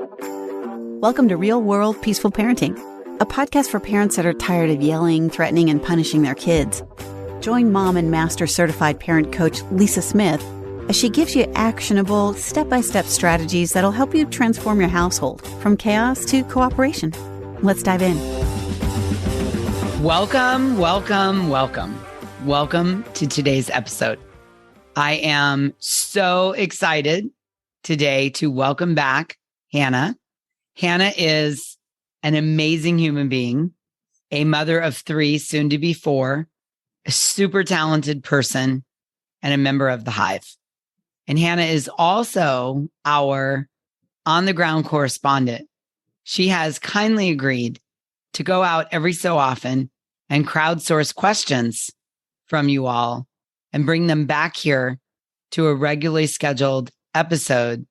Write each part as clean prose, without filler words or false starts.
Welcome to Real World Peaceful Parenting, a podcast for parents that are tired of yelling, threatening, and punishing their kids. Join mom and master certified parent coach Lisa Smith as she gives you actionable, step-by-step strategies that'll help you transform your household from chaos to cooperation. Let's dive in. Welcome to today's episode. I am so excited today to welcome back Hannah. Hannah is an amazing human being, a mother of 3, soon to be 4, a super talented person, and a member of the Hive. And Hannah is also our on-the-ground correspondent. She has kindly agreed to go out every so often and crowdsource questions from you all and bring them back here to a regularly scheduled episode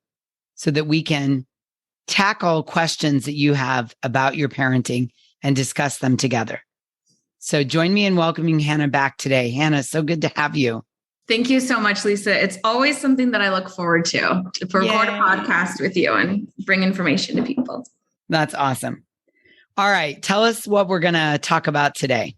so that we can tackle questions that you have about your parenting and discuss them together. So join me in welcoming Hannah back today. Hannah, so good to have you. Thank you so much, Lisa. It's always something that I look forward to record a podcast with you and bring information to people. That's awesome. All right. Tell us what we're going to talk about today.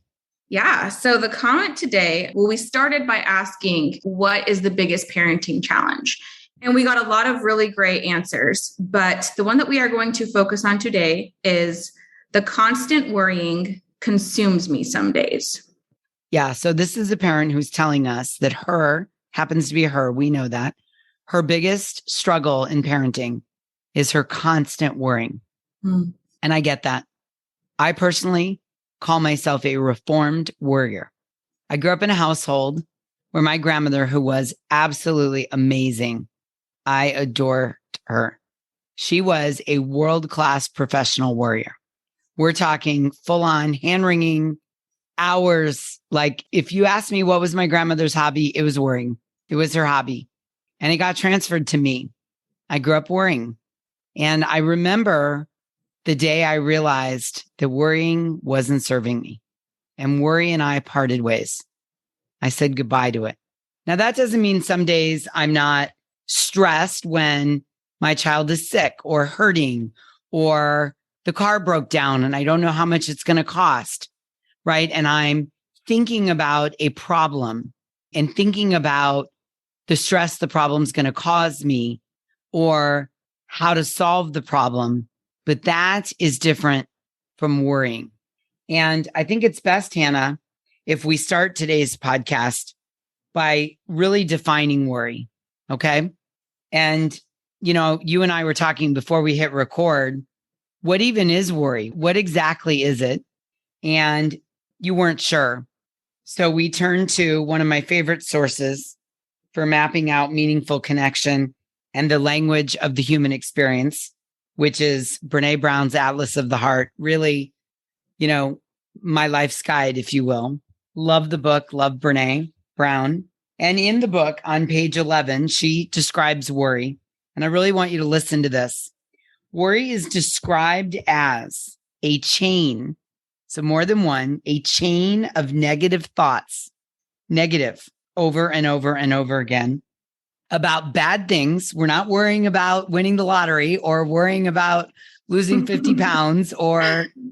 Yeah. So the comment today, we started by asking, what is the biggest parenting challenge? And we got a lot of really great answers. But the one that we are going to focus on today is the constant worrying consumes me some days. Yeah. So this is a parent who's telling us that happens to be her. We know that her biggest struggle in parenting is her constant worrying. And I get that. I personally call myself a reformed worrier. I grew up in a household where my grandmother, who was absolutely amazing, I adored her. She was a world-class professional worrier. We're talking full-on hand-wringing hours. Like if you asked me what was my grandmother's hobby, it was worrying. It was her hobby. And it got transferred to me. I grew up worrying. And I remember the day I realized that worrying wasn't serving me. And worry and I parted ways. I said goodbye to it. Now, that doesn't mean some days I'm not stressed when my child is sick or hurting or the car broke down and I don't know how much it's going to cost, right? And I'm thinking about a problem and thinking about the stress the problem's going to cause me or how to solve the problem. But that is different from worrying. And I think it's best, Hannah, if we start today's podcast by really defining worry. Okay. And, you and I were talking before we hit record, what even is worry? What exactly is it? And you weren't sure. So we turned to one of my favorite sources for mapping out meaningful connection and the language of the human experience, which is Brene Brown's Atlas of the Heart. Really, my life's guide, if you will. Love the book, love Brene Brown. And in the book on page 11, she describes worry. And I really want you to listen to this. Worry is described as a chain, so more than one, a chain of negative thoughts, negative over and over and over again, about bad things. We're not worrying about winning the lottery or worrying about losing 50 pounds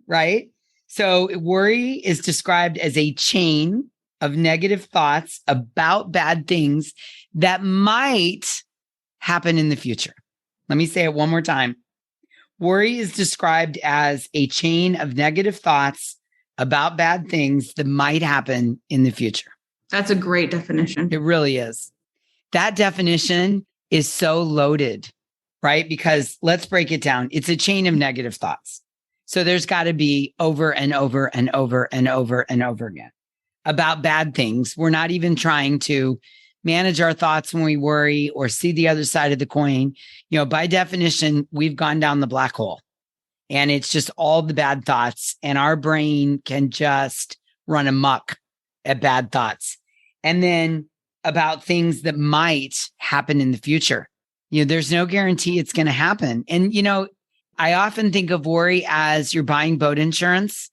right? So worry is described as a chain of negative thoughts about bad things that might happen in the future. Let me say it one more time. Worry is described as a chain of negative thoughts about bad things that might happen in the future. That's a great definition. It really is. That definition is so loaded, right? Because let's break it down. It's a chain of negative thoughts. So there's got to be over and over and over and over and over again about bad things. We're not even trying to manage our thoughts when we worry or see the other side of the coin. By definition, we've gone down the black hole and it's just all the bad thoughts and our brain can just run amok at bad thoughts. And then about things that might happen in the future. There's no guarantee it's going to happen. And, I often think of worry as you're buying boat insurance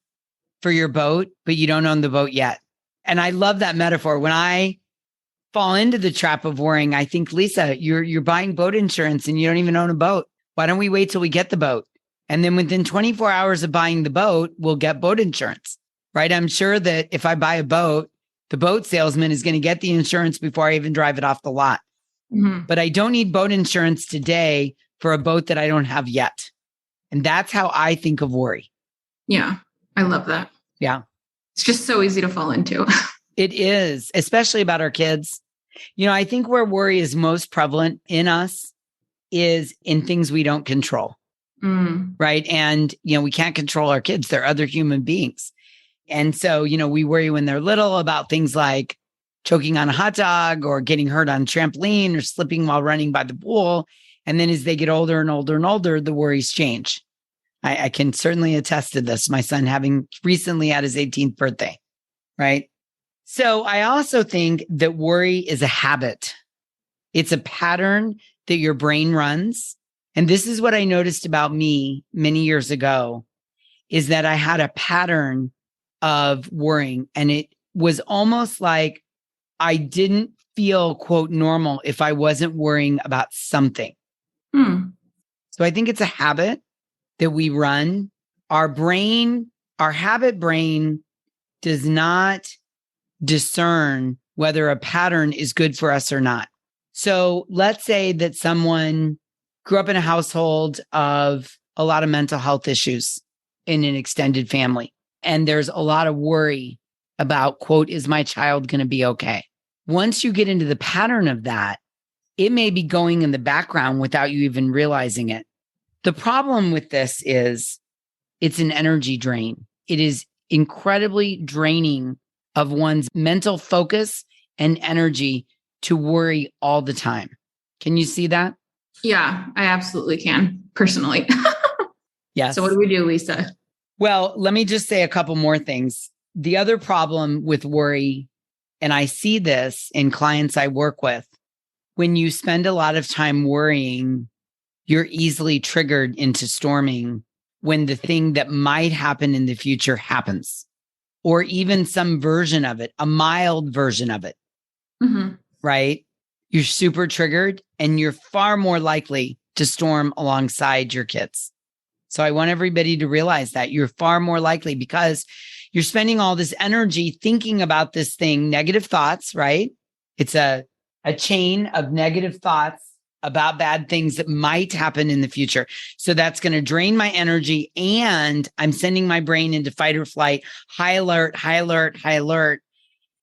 for your boat, but you don't own the boat yet. And I love that metaphor. When I fall into the trap of worrying, I think, Lisa, you're buying boat insurance and you don't even own a boat. Why don't we wait till we get the boat? And then within 24 hours of buying the boat, we'll get boat insurance, right? I'm sure that if I buy a boat, the boat salesman is going to get the insurance before I even drive it off the lot. Mm-hmm. But I don't need boat insurance today for a boat that I don't have yet. And that's how I think of worry. Yeah, I love that. Yeah. It's just so easy to fall into. It is, especially about our kids. You know, I think where worry is most prevalent in us is in things we don't control. Right. And, you know, we can't control our kids. They're other human beings. And so, you know, we worry when they're little about things like choking on a hot dog or getting hurt on a trampoline or slipping while running by the pool. And then as they get older and older and older, the worries change. I can certainly attest to this. My son having recently had his 18th birthday. Right. So I also think that worry is a habit. It's a pattern that your brain runs. And this is what I noticed about me many years ago, is that I had a pattern of worrying. And it was almost like I didn't feel, quote, normal if I wasn't worrying about something. So I think it's a habit that we run. Our brain, our habit brain does not discern whether a pattern is good for us or not. So let's say that someone grew up in a household of a lot of mental health issues in an extended family. And there's a lot of worry about, quote, is my child going to be okay? Once you get into the pattern of that, it may be going in the background without you even realizing it. The problem with this is it's an energy drain. It is incredibly draining of one's mental focus and energy to worry all the time. Can you see that? Yeah, I absolutely can, personally. Yes. So what do we do, Lisa? Well, let me just say a couple more things. The other problem with worry, and I see this in clients I work with, when you spend a lot of time worrying, you're easily triggered into storming when the thing that might happen in the future happens, or even some version of it, a mild version of it, right? You're super triggered and you're far more likely to storm alongside your kids. So I want everybody to realize that you're far more likely because you're spending all this energy thinking about this thing, negative thoughts, right? It's a chain of negative thoughts about bad things that might happen in the future. So that's going to drain my energy and I'm sending my brain into fight or flight, high alert, high alert, high alert.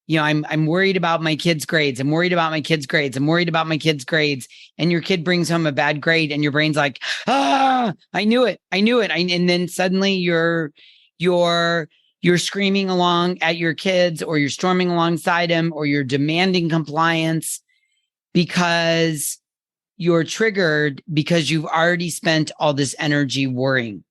You know, I'm worried about my kids' grades. I'm worried about my kids' grades. I'm worried about my kids' grades. And your kid brings home a bad grade and your brain's like, I knew it. I knew it. And then suddenly you're screaming along at your kids, or you're storming alongside them, or you're demanding compliance because you're triggered because you've already spent all this energy worrying.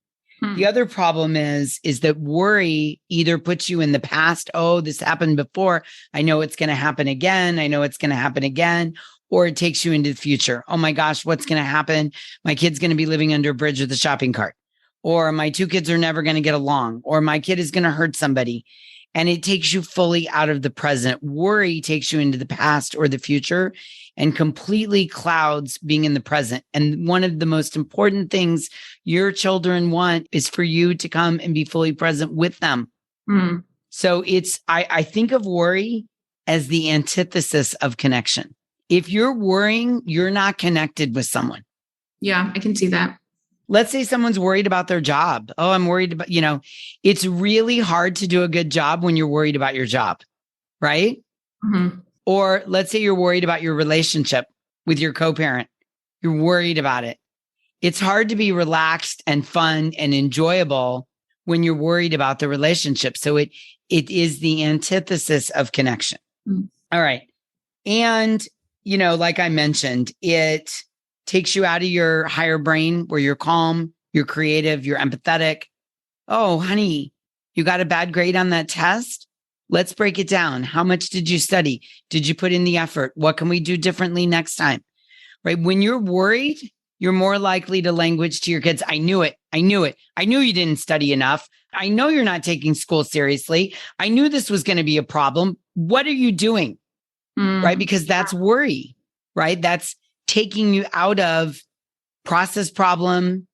The other problem is that worry either puts you in the past. Oh, this happened before. I know it's going to happen again. I know it's going to happen again. Or it takes you into the future. Oh my gosh, what's going to happen? My kid's going to be living under a bridge with a shopping cart. Or my two kids are never going to get along. Or my kid is going to hurt somebody. And it takes you fully out of the present. Worry takes you into the past or the future and completely clouds being in the present. And one of the most important things your children want is for you to come and be fully present with them. So I think of worry as the antithesis of connection. If you're worrying, you're not connected with someone. Yeah, I can see that. Let's say someone's worried about their job. Oh, I'm worried about, it's really hard to do a good job when you're worried about your job, right? Or let's say you're worried about your relationship with your co-parent. You're worried about it. It's hard to be relaxed and fun and enjoyable when you're worried about the relationship. So it is the antithesis of connection. All right. And, like I mentioned, it takes you out of your higher brain where you're calm, you're creative, you're empathetic. Oh, honey, you got a bad grade on that test? Let's break it down. How much did you study? Did you put in the effort? What can we do differently next time? Right? When you're worried, you're more likely to language to your kids. I knew it. I knew it. I knew you didn't study enough. I know you're not taking school seriously. I knew this was going to be a problem. What are you doing? Right? Because that's worry, right? That's taking you out of process problem,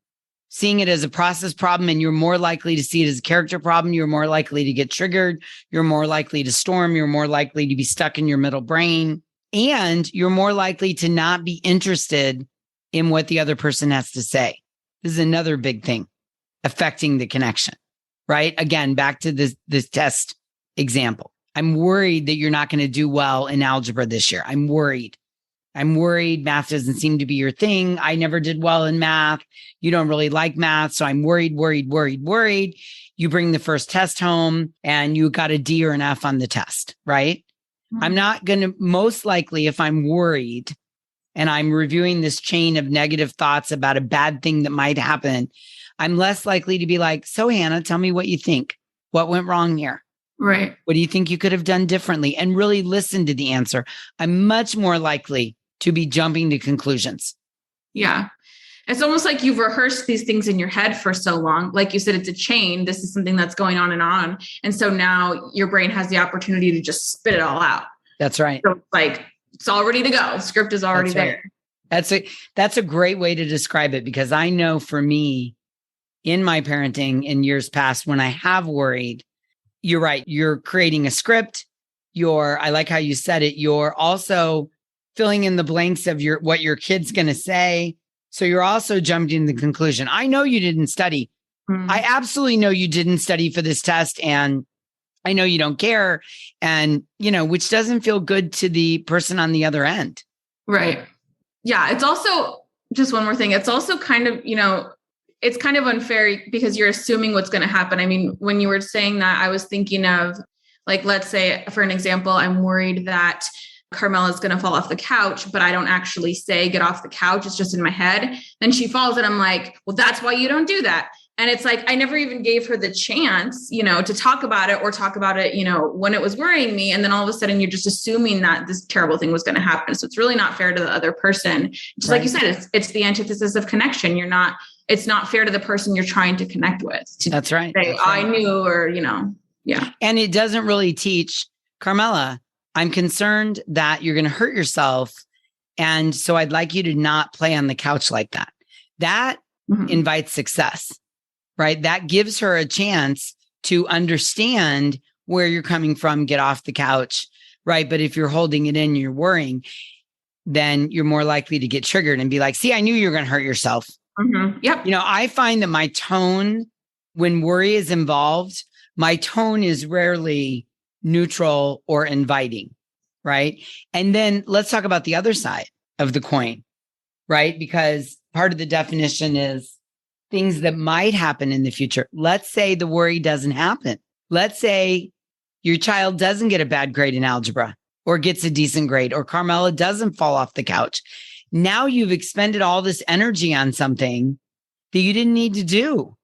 seeing it as a process problem, and you're more likely to see it as a character problem. You're more likely to get triggered. You're more likely to storm. You're more likely to be stuck in your middle brain. And you're more likely to not be interested in what the other person has to say. This is another big thing affecting the connection, right? Again, back to this test example. I'm worried that you're not going to do well in algebra this year. I'm worried. Math doesn't seem to be your thing. I never did well in math. You don't really like math. So I'm worried. You bring the first test home and you got a D or an F on the test, right? Mm-hmm. I'm not going to, most likely, if I'm worried and I'm reviewing this chain of negative thoughts about a bad thing that might happen, I'm less likely to be like, so Hannah, tell me what you think. What went wrong here? Right. What do you think you could have done differently? And really listen to the answer. I'm much more likely to be jumping to conclusions. Yeah. It's almost like you've rehearsed these things in your head for so long. Like you said, it's a chain. This is something that's going on and on. And so now your brain has the opportunity to just spit it all out. That's right. So it's all ready to go. The script is already there. That's a great way to describe it, because I know for me in my parenting in years past, when I have worried, you're right. You're creating a script. I like how you said it. You're also filling in the blanks of what your kid's going to say. So you're also jumping to the conclusion. I know you didn't study. Mm-hmm. I absolutely know you didn't study for this test. And I know you don't care. And, which doesn't feel good to the person on the other end. Right. Yeah. It's also just one more thing. It's also kind of, it's kind of unfair because you're assuming what's going to happen. I mean, when you were saying that, I was thinking of let's say for an example, I'm worried that Carmela's going to fall off the couch, but I don't actually say get off the couch. It's just in my head. Then she falls and I'm like, well, that's why you don't do that. And it's like, I never even gave her the chance, to talk about it when it was worrying me. And then all of a sudden you're just assuming that this terrible thing was going to happen. So it's really not fair to the other person. Just right. Like you said, it's the antithesis of connection. It's not fair to the person you're trying to connect with. That's right. Say, That's right. I knew, or, yeah. And it doesn't really teach Carmela, I'm concerned that you're going to hurt yourself. And so I'd like you to not play on the couch like that. That mm-hmm. invites success, right? That gives her a chance to understand where you're coming from, get off the couch, right? But if you're holding it in, you're worrying, then you're more likely to get triggered and be like, see, I knew you were going to hurt yourself. Mm-hmm. Yep. I find that my tone when worry is involved, my tone is rarely neutral or inviting, right? And then let's talk about the other side of the coin, right? Because part of the definition is things that might happen in the future. Let's say the worry doesn't happen. Let's say your child doesn't get a bad grade in algebra or gets a decent grade, or Carmela doesn't fall off the couch. Now you've expended all this energy on something that you didn't need to do.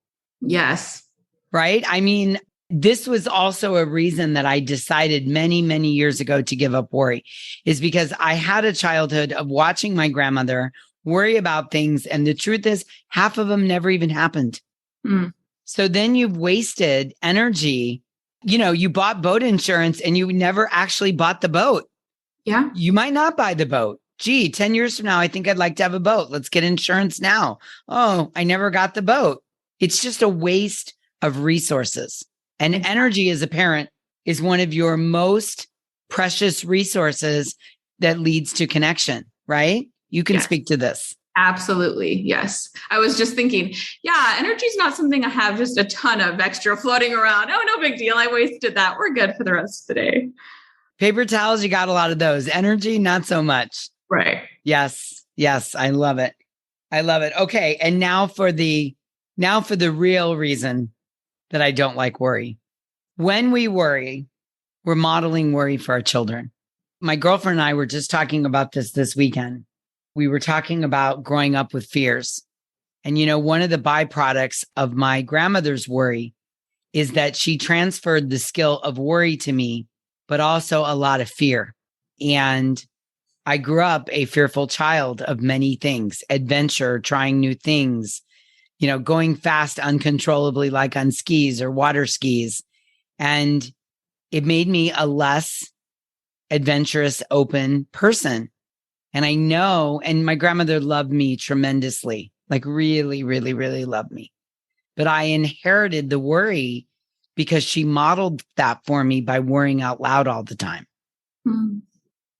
Yes. Right? I mean, this was also a reason that I decided many, many years ago to give up worry, is because I had a childhood of watching my grandmother worry about things. And the truth is, half of them never even happened. Mm. So then you've wasted energy. You bought boat insurance and you never actually bought the boat. Yeah. You might not buy the boat. Gee, 10 years from now, I think I'd like to have a boat. Let's get insurance now. Oh, I never got the boat. It's just a waste of resources. And energy as a parent is one of your most precious resources that leads to connection, right? You can speak to this. Absolutely. Yes. I was just thinking, energy is not something I have just a ton of extra floating around. Oh, no big deal. I wasted that. We're good for the rest of the day. Paper towels, you got a lot of those. Energy, not so much. Right. Yes. Yes. I love it. Okay. And now for the real reason that I don't like worry. When we worry, we're modeling worry for our children. My girlfriend and I were just talking about this weekend. We were talking about growing up with fears. And, one of the byproducts of my grandmother's worry is that she transferred the skill of worry to me, but also a lot of fear. And I grew up a fearful child of many things: adventure, trying new things, going fast uncontrollably, like on skis or water skis. And it made me a less adventurous, open person. And I know, and my grandmother loved me tremendously, like really, really, really loved me. But I inherited the worry because she modeled that for me by worrying out loud all the time.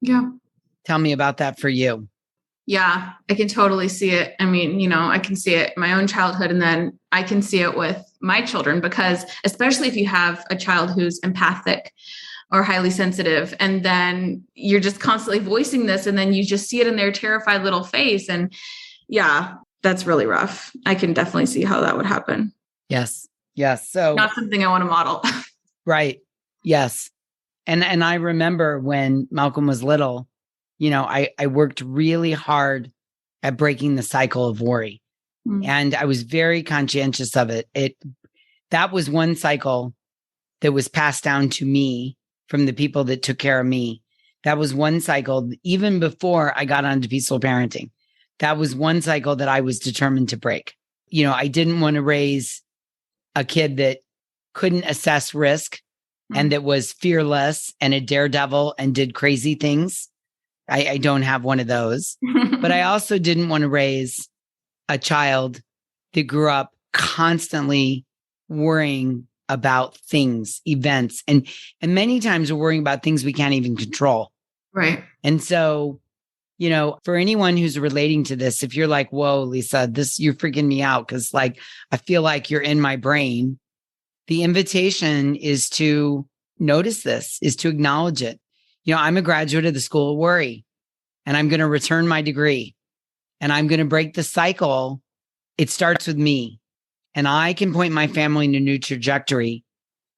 Yeah. Tell me about that for you. Yeah, I can totally see it. I mean, I can see it in my own childhood, and then I can see it with my children, because especially if you have a child who's empathic or highly sensitive, and then you're just constantly voicing this, and then you just see it in their terrified little face. And yeah, that's really rough. I can definitely see how that would happen. Yes. Yes. So not something I want to model. Right. Yes. And I remember when Malcolm was little, I worked really hard at breaking the cycle of worry. And I was very conscientious of it. That was one cycle that was passed down to me from the people that took care of me. That was one cycle, even before I got onto peaceful parenting. That was one cycle that I was determined to break. I didn't want to raise a kid that couldn't assess risk and that was fearless and a daredevil and did crazy things. I don't have one of those. But I also didn't want to raise a child that grew up constantly worrying about things, events, and many times we're worrying about things we can't even control. Right. And so, for anyone who's relating to this, if you're like, whoa, Lisa, you're freaking me out because I feel like you're in my brain. The invitation is to notice this, is to acknowledge it. I'm a graduate of the School of Worry, and I'm going to return my degree, and I'm going to break the cycle. It starts with me, and I can point my family in a new trajectory.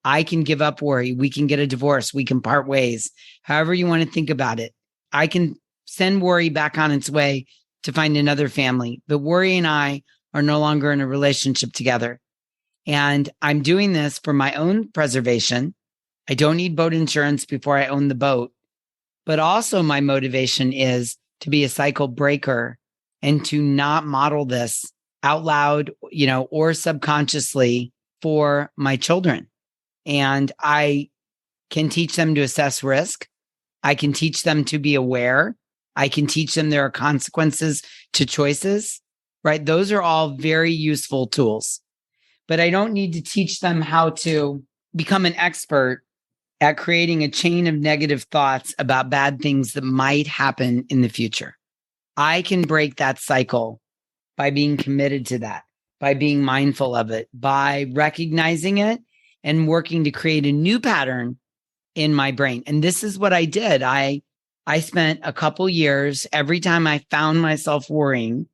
I can give up worry. We can get a divorce. We can part ways. However you want to think about it. I can send worry back on its way to find another family. But worry and I are no longer in a relationship together. And I'm doing this for my own preservation. I don't need boat insurance before I own the boat. But also my motivation is to be a cycle breaker and to not model this out loud, or subconsciously for my children. And I can teach them to assess risk. I can teach them to be aware. I can teach them there are consequences to choices, right? Those are all very useful tools. But I don't need to teach them how to become an expert at creating a chain of negative thoughts about bad things that might happen in the future. I can break that cycle by being committed to that, by being mindful of it, by recognizing it and working to create a new pattern in my brain. And this is what I did. I spent a couple years, every time I found myself worrying,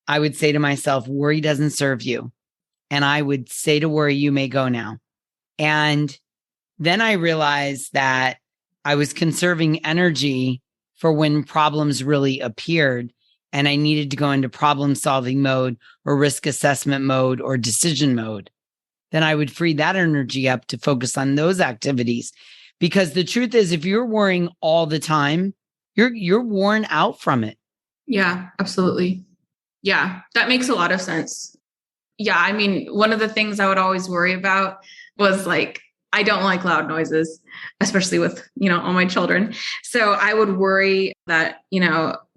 I would say to myself, worry doesn't serve you. And I would say to worry, you may go now. And then I realized that I was conserving energy for when problems really appeared and I needed to go into problem solving mode or risk assessment mode or decision mode. Then I would free that energy up to focus on those activities. Because the truth is, if you're worrying all the time, you're worn out from it. Yeah, absolutely. Yeah, that makes a lot of sense. Yeah, I mean, one of the things I would always worry about was I don't like loud noises, especially with, all my children. So I would worry that,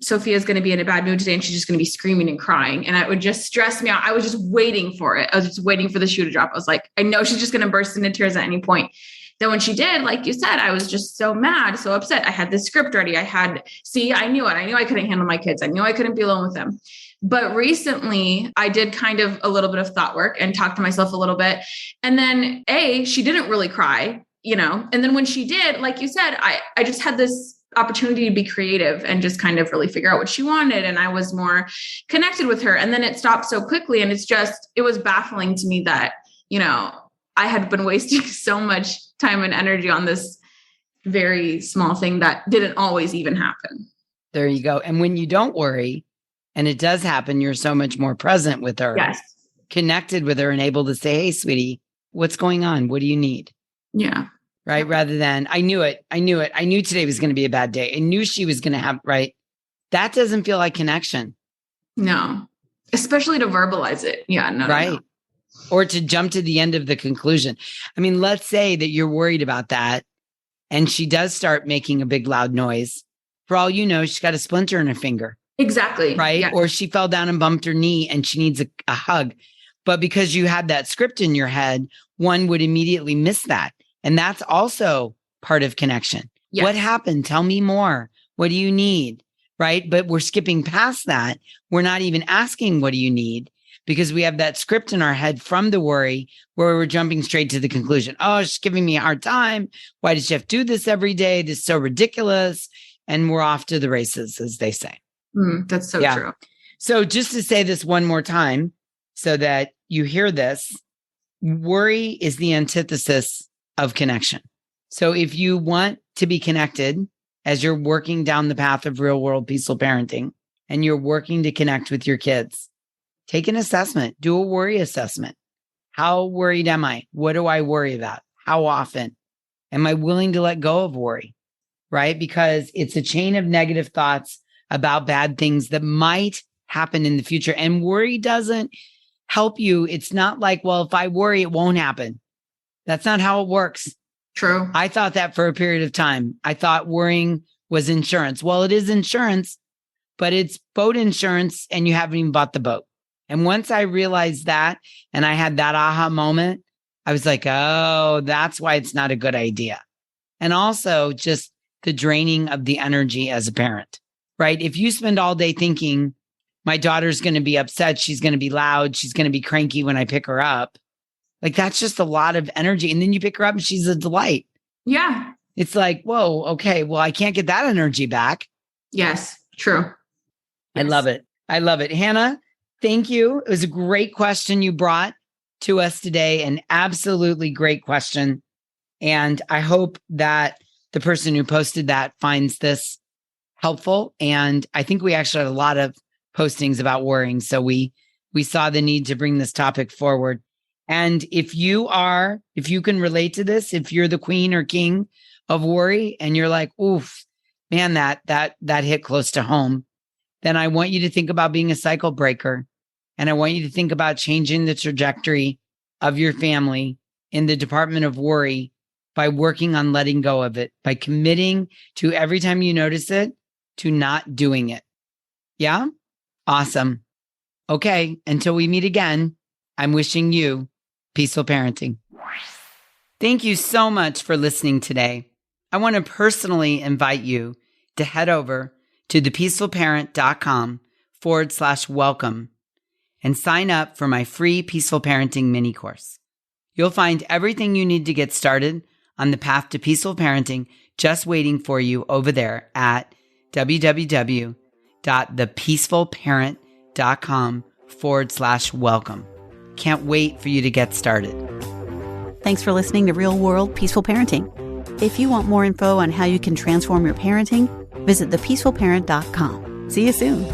Sophia's going to be in a bad mood today and she's just going to be screaming and crying. And it would just stress me out. I was just waiting for it. I was just waiting for the shoe to drop. I was like, I know she's just going to burst into tears at any point. Then when she did, like you said, I was just so mad, so upset. I had this script ready. I knew it. I knew I couldn't handle my kids. I knew I couldn't be alone with them. But recently I did kind of a little bit of thought work and talked to myself a little bit. And then she didn't really cry, and then when she did, like you said, I just had this opportunity to be creative and just kind of really figure out what she wanted. And I was more connected with her. And then it stopped so quickly. And it was baffling to me that, I had been wasting so much time and energy on this very small thing that didn't always even happen. There you go. And when you don't worry, and it does happen, you're so much more present with her, yes, connected with her and able to say, hey, sweetie, what's going on? What do you need? Yeah. Right. Rather than, I knew it. I knew today was going to be a bad day. I knew she was going to have, right. That doesn't feel like connection. No, especially to verbalize it. Yeah. No. Right. No. Or to jump to the end of the conclusion. I mean, let's say that you're worried about that and she does start making a big loud noise. For all you know, she's got a splinter in her finger. Exactly. Right. Yeah. Or she fell down and bumped her knee and she needs a hug. But because you had that script in your head, one would immediately miss that. And that's also part of connection. Yes. What happened? Tell me more. What do you need? Right. But we're skipping past that. We're not even asking, what do you need? Because we have that script in our head from the worry where we're jumping straight to the conclusion. Oh, she's giving me a hard time. Why does she have to do this every day? This is so ridiculous. And we're off to the races, as they say. That's so true. So just to say this one more time so that you hear this, worry is the antithesis of connection. So if you want to be connected as you're working down the path of real world peaceful parenting and you're working to connect with your kids, take an assessment, do a worry assessment. How worried am I? What do I worry about? How often? Am I willing to let go of worry? Right? Because it's a chain of negative thoughts about bad things that might happen in the future. And worry doesn't help you. It's not like, well, if I worry, it won't happen. That's not how it works. True. I thought that for a period of time. I thought worrying was insurance. Well, it is insurance, but it's boat insurance and you haven't even bought the boat. And once I realized that and I had that aha moment, I was like, oh, that's why it's not a good idea. And also just the draining of the energy as a parent, right? If you spend all day thinking my daughter's going to be upset, she's going to be loud, she's going to be cranky when I pick her up, like that's just a lot of energy. And then you pick her up and she's a delight. Yeah. It's like, whoa, okay, well, I can't get that energy back. Yes, true. I love it. I love it. Hannah, thank you. It was a great question you brought to us today, an absolutely great question. And I hope that the person who posted that finds this helpful. And I think we actually had a lot of postings about worrying. So we saw the need to bring this topic forward. And if you can relate to this, if you're the queen or king of worry and you're like, oof, man, that hit close to home, then I want you to think about being a cycle breaker. And I want you to think about changing the trajectory of your family in the department of worry by working on letting go of it, by committing to every time you notice it, to not doing it. Yeah? Awesome. Okay. Until we meet again, I'm wishing you peaceful parenting. Thank you so much for listening today. I want to personally invite you to head over to thepeacefulparent.com/welcome and sign up for my free Peaceful Parenting mini course. You'll find everything you need to get started on the path to peaceful parenting just waiting for you over there at www.thepeacefulparent.com/welcome. Can't wait for you to get started. Thanks for listening to Real World Peaceful Parenting. If you want more info on how you can transform your parenting, visit thepeacefulparent.com. See you soon.